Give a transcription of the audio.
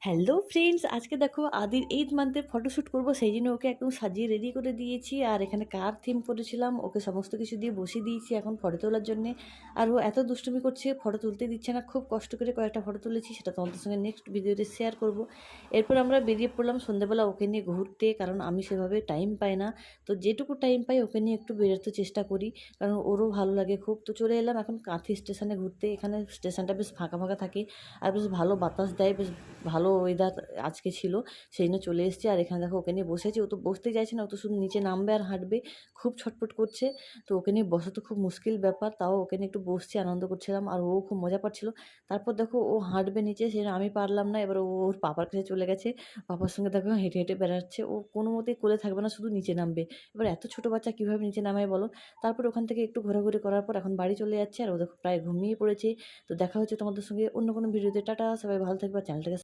Hello friends, আজকে দেখো আদির 8th মান্থের ফটোশ্যুট করব, সেই জন্য ওকে একদম সাজিয়ে রেডি করে দিয়েছি। আর এখানে কার থিম করেছিলাম, ওকে সমস্ত কিছু দিয়ে বসিয়ে দিয়েছি এখন ফটো তোলার জন্যে। আর ও এত দুষ্টুমি করছে, ফটো তুলতে দিচ্ছে না। খুব কষ্ট করে কয়েকটা ফটো তুলেছি, সেটা তোমাদের সঙ্গে নেক্সট ভিডিওতে শেয়ার করব। এরপর আমরা বেরিয়ে পড়লাম সন্ধ্যেবেলা ওকে নিয়ে ঘুরতে, কারণ আমি সেভাবে টাইম পাই না। তো যেটুকু টাইম পাই ওকে নিয়ে একটু বেরোতে চেষ্টা করি, কারণ ওরও ভালো লাগে খুব। তো চলে এলাম এখন কাঁথি স্টেশনে ঘুরতে। এখানে স্টেশনটা বেশ ফাঁকা ফাঁকা থাকে আর বেশ ভালো বাতাস দেয়, বেশ ভালো ওয়েদার আজকে ছিল, সেই জন্য চলে এসেছি। আর এখানে দেখো ওকে নিয়ে বসেছি, ও তো বসতেই চাইছে না, ও তো শুধু নিচে নামবে আর হাঁটবে, খুব ছটফট করছে। তো ওকে নিয়ে বসা তো খুব মুশকিল ব্যাপার, তাও ওকে নিয়ে একটু বসছি, আনন্দ করছিলাম, আর ও খুব মজা পাচ্ছিল। তারপর দেখো ও হাঁটবে নিচে, সেটা আমি পারলাম না। এবার ও ওর পাপার কাছে চলে গেছে, পাপার সঙ্গে দেখো হেঁটে হেঁটে বেড়াচ্ছে। ও কোনো মতেই কোলে থাকবে না, শুধু নিচে নামবে। এবার এত ছোটো বাচ্চা কীভাবে নিচে নামায় বলো। তারপর ওখান থেকে একটু ঘোরাঘুরি করার পর এখন বাড়ি চলে যাচ্ছে, আর ও দেখো প্রায় ঘুমিয়ে পড়েছে। তো দেখা হচ্ছে তোমাদের সঙ্গে অন্য কোনো ভিডিওতে। টাটা, সবাই ভালো থাকবে, চ্যানেলটাকে